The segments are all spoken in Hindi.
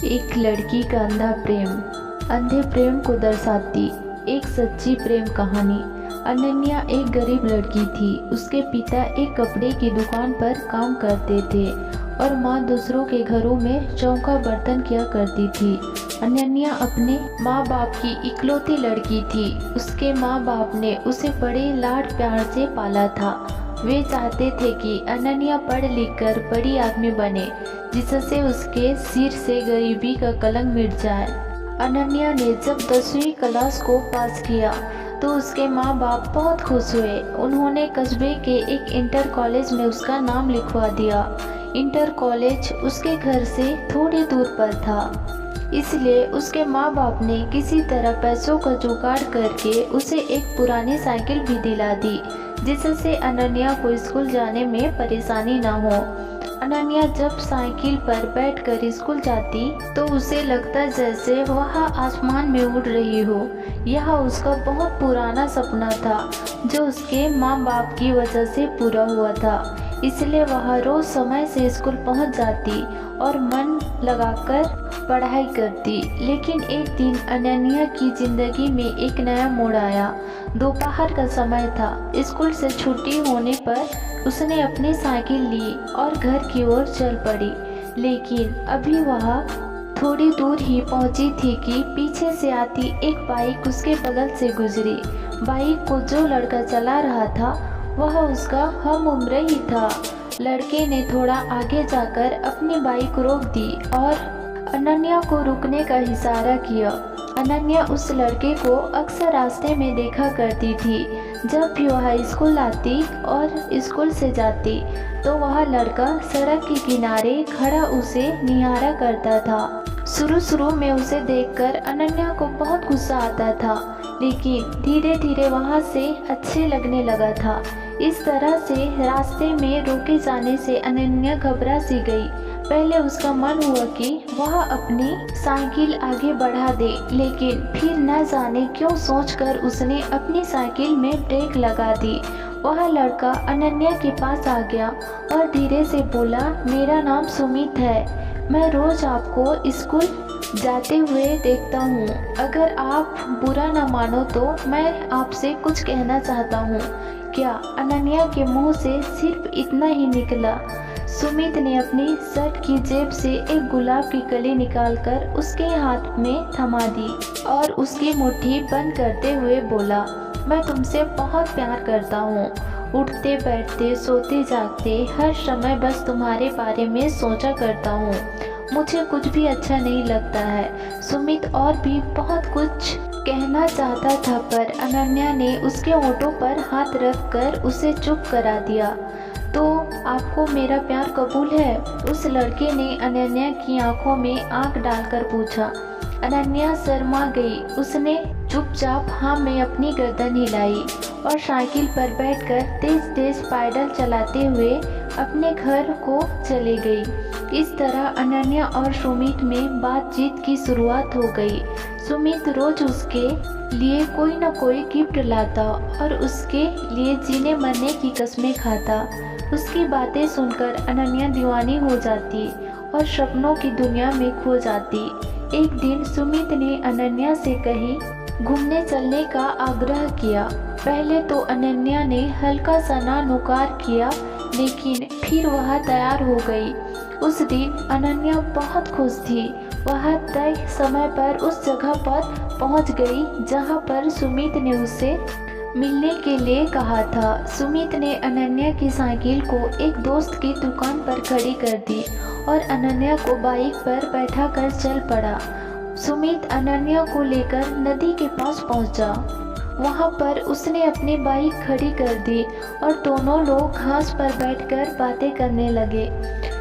एक लड़की का अंधा प्रेम। अंधे प्रेम को दर्शाती एक सच्ची प्रेम कहानी। अनन्या एक गरीब लड़की थी। उसके पिता एक कपड़े की दुकान पर काम करते थे और माँ दूसरों के घरों में चौका बर्तन किया करती थी। अनन्या अपने माँ बाप की इकलौती लड़की थी। उसके माँ बाप ने उसे बड़े लाड प्यार से पाला था। वे चाहते थे कि अनन्या पढ़ लिख कर बड़ी आदमी बने, जिससे उसके सिर से गरीबी का कलंक मिट जाए। अनन्या ने जब 10वीं क्लास को पास किया तो उसके माँ बाप बहुत खुश हुए। उन्होंने कस्बे के एक इंटर कॉलेज में उसका नाम लिखवा दिया। इंटर कॉलेज उसके घर से थोड़ी दूर पर था, इसलिए उसके माँ बाप ने किसी तरह पैसों का जुगाड़ करके उसे एक पुरानी साइकिल भी दिला दी, जिससे अनन्या को स्कूल जाने में परेशानी न हो। अनन्या जब साइकिल पर बैठकर स्कूल जाती तो उसे लगता जैसे वह आसमान में उड़ रही हो। यह उसका बहुत पुराना सपना था जो उसके माँ बाप की वजह से पूरा हुआ था। इसलिए वह रोज समय से स्कूल पहुंच जाती और मन लगाकर पढ़ाई करती। लेकिन एक दिन अनन्या की जिंदगी में एक नया मोड़ आया। दोपहर का समय था। स्कूल से छुट्टी होने पर उसने अपनी साइकिल ली और घर की ओर चल पड़ी। लेकिन अभी वह थोड़ी दूर ही पहुंची थी कि पीछे से आती एक बाइक उसके बगल से गुजरी। बाइक को जो लड़का चला रहा था वह उसका हम उम्र ही था। लड़के ने थोड़ा आगे जाकर अपनी बाइक रोक दी और अनन्या को रुकने का इशारा किया। अनन्या उस लड़के को अक्सर रास्ते में देखा करती थी। जब भी वह स्कूल आती और स्कूल से जाती तो वह लड़का सड़क के किनारे खड़ा उसे निहारा करता था। शुरू में उसे देखकर अनन्या को बहुत गुस्सा आता था, लेकिन धीरे धीरे वहाँ से अच्छे लगने लगा था। इस तरह से रास्ते में रोके जाने से अनन्या घबरा सी गई। पहले उसका मन हुआ कि वह अपनी साइकिल आगे बढ़ा दे, लेकिन फिर न जाने क्यों सोचकर उसने अपनी साइकिल में ब्रेक लगा दी। वह लड़का अनन्या के पास आ गया और धीरे से बोला, मेरा नाम सुमित है। मैं रोज आपको स्कूल जाते हुए देखता हूँ। अगर आप बुरा न मानो तो मैं आपसे कुछ कहना चाहता हूँ। क्या? अनन्या के मुंह से सिर्फ इतना ही निकला। सुमित ने अपनी शर्ट की जेब से एक गुलाब की कली निकालकर उसके हाथ में थमा दी और उसकी मुट्ठी बंद करते हुए बोला, मैं तुमसे बहुत प्यार करता हूँ। उठते बैठते सोते जागते हर समय बस तुम्हारे बारे में सोचा करता हूँ। मुझे कुछ भी अच्छा नहीं लगता है। सुमित और भी बहुत कुछ कहना चाहता था, पर अनन्या ने उसके होठों पर हाथ रखकर उसे चुप करा दिया। तो आपको मेरा प्यार कबूल है? उस लड़के ने अनन्या की आंखों में आंख डालकर पूछा। अनन्या शर्मा गई। उसने चुपचाप हाँ में अपनी गर्दन हिलाई और साइकिल पर बैठकर तेज तेज पैडल चलाते हुए अपने घर को चली गई। इस तरह अनन्या और सुमित में बातचीत की शुरुआत हो गई। सुमित रोज उसके लिए कोई न कोई गिफ्ट लाता और उसके लिए जीने मरने की कस्में खाता। उसकी बातें सुनकर अनन्या दीवानी हो जाती और सपनों की दुनिया में खो जाती। एक दिन सुमित ने अनन्या से कहीं घूमने चलने का आग्रह किया। पहले तो अनन्या ने हल्का सा नानुकार किया, लेकिन फिर वह तैयार हो गई। उस दिन अनन्या बहुत खुश थी। वह तय समय पर उस जगह पर पहुंच गई जहां पर सुमित ने उसे मिलने के लिए कहा था। सुमित ने अनन्या की साइकिल को एक दोस्त की दुकान पर खड़ी कर दी और अनन्या को बाइक पर बैठाकर चल पड़ा। सुमित अनन्या को लेकर नदी के पास पहुंचा। वहां पर उसने अपनी बाइक खड़ी कर दी और दोनों लोग घास पर बैठकर बातें करने लगे।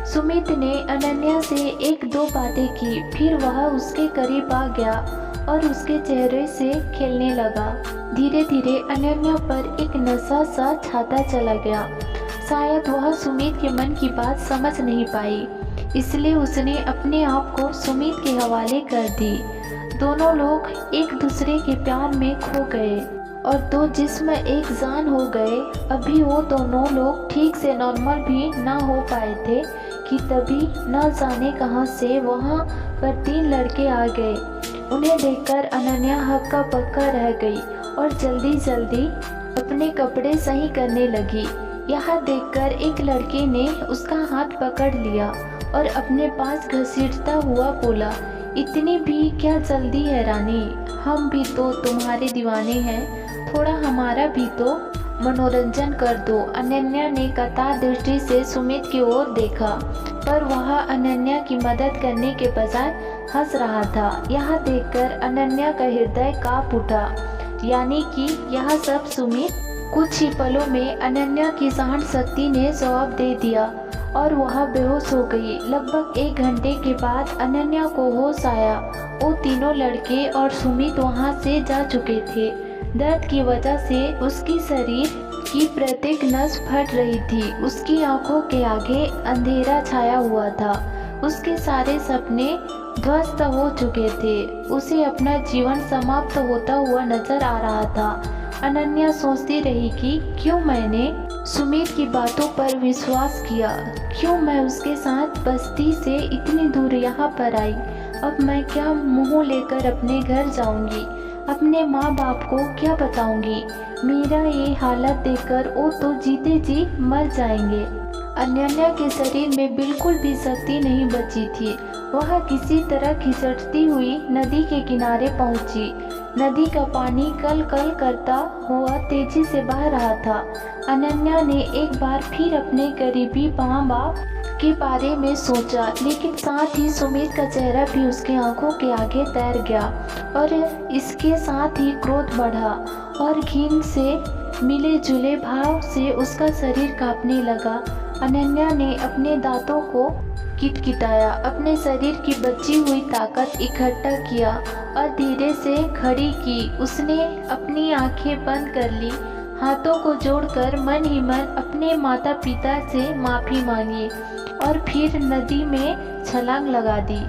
सुमित ने अनन्या से एक दो बातें की, फिर वह उसके करीब आ गया और उसके चेहरे से खेलने लगा। धीरे धीरे अनन्या पर एक नशा सा छाता चला गया। शायद वह सुमित के मन की बात समझ नहीं पाई, इसलिए उसने अपने आप को सुमित के हवाले कर दी। दोनों लोग एक दूसरे के प्यार में खो गए और दो जिस्म एक जान हो गए। अभी वो दोनों लोग ठीक से नॉर्मल भी ना हो पाए थे कि तभी न जाने कहां से वहां पर 3 लड़के आ गए। उन्हें देखकर अनन्या हक्का बक्का रह गई और जल्दी जल्दी अपने कपड़े सही करने लगी। यह देखकर एक लड़के ने उसका हाथ पकड़ लिया और अपने पास घसीटता हुआ बोला, इतनी भी क्या जल्दी है रानी, हम भी तो तुम्हारे दीवाने हैं, थोड़ा हमारा भी तो मनोरंजन कर दो। अनन्या ने कटार दृष्टि से सुमित की ओर देखा, पर वह अनन्या की मदद करने के बजाय हंस रहा था। यह देखकर अनन्या का हृदय कांप उठा, यानी कि यह सब सुमित। कुछ ही पलों में अनन्या की सहन शक्ति ने जवाब दे दिया और वह बेहोश हो गई। लगभग 1 घंटे के बाद अनन्या को होश आया। वो तीनों लड़के और सुमित वहां से जा चुके थे। दर्द की वजह से उसकी शरीर की प्रत्येक नस फट रही थी। उसकी आंखों के आगे अंधेरा छाया हुआ था। उसके सारे सपने ध्वस्त हो चुके थे। उसे अपना जीवन समाप्त होता हुआ नजर आ रहा था। अनन्या सोचती रही कि क्यों मैंने सुमित की बातों पर विश्वास किया, क्यों मैं उसके साथ बस्ती से इतनी दूर यहाँ पर आई। अब मैं क्या मुंह लेकर अपने घर जाऊंगी, अपने माँ बाप को क्या बताऊंगी। मेरा ये हालत देखकर वो तो जीते जी मर जाएंगे। अनन्या के शरीर में बिल्कुल भी शक्ति नहीं बची थी। वह किसी तरह खिसकती हुई नदी के किनारे पहुंची। नदी का पानी कल कल करता हुआ तेजी से बह रहा था। अनन्या ने एक बार फिर अपने करीबी माँ बाप के बारे में सोचा, लेकिन साथ ही सुमित का चेहरा भी उसकी आंखों के आगे तैर गया और इसके साथ ही क्रोध बढ़ा और घिन से मिले जुले भाव से उसका शरीर कांपने लगा। अनन्या ने अपने दांतों को किटकिटाया, अपने शरीर की बची हुई ताकत इकट्ठा किया और धीरे से खड़ी की। उसने अपनी आंखें बंद कर ली, हाथों को जोड़कर मन ही मन अपने माता पिता से माफ़ी मांगी और फिर नदी में छलांग लगा दी।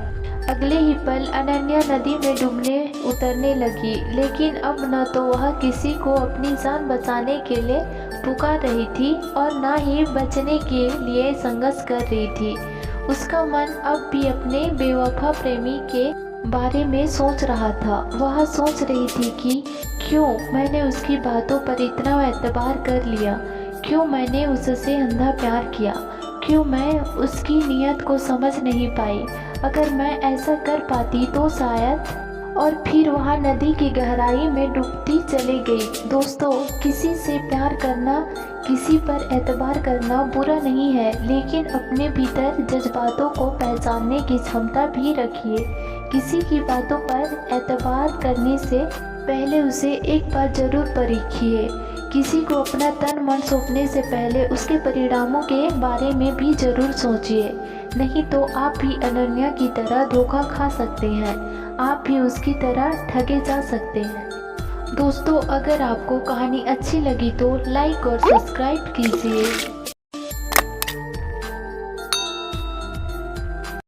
अगले ही पल अनन्या नदी में डूबने उतरने लगी, लेकिन अब न तो वह किसी को अपनी जान बचाने के लिए पुकार रही थी और न ही बचने के लिए संघर्ष कर रही थी। उसका मन अब भी अपने बेवफा प्रेमी के बारे में सोच रहा था। वह सोच रही थी कि क्यों मैंने उसकी बातों पर इतना एतबार कर लिया, क्यों मैंने उससे अंधा प्यार किया, क्यों मैं उसकी नीयत को समझ नहीं पाई। अगर मैं ऐसा कर पाती तो शायद। और फिर वह नदी की गहराई में डूबती चली गई। दोस्तों, किसी से प्यार करना, किसी पर एतबार करना बुरा नहीं है, लेकिन अपने भीतर जज्बातों को पहचानने की क्षमता भी रखिए। किसी की बातों पर एतबार करने से पहले उसे एक बार जरूर परखिए। किसी को अपना तन मन सौंपने से पहले उसके परिणामों के बारे में भी जरूर सोचिए, नहीं तो आप भी अनन्या की तरह धोखा खा सकते हैं, आप भी उसकी तरह ठगे जा सकते हैं। दोस्तों, अगर आपको कहानी अच्छी लगी तो लाइक और सब्सक्राइब कीजिए।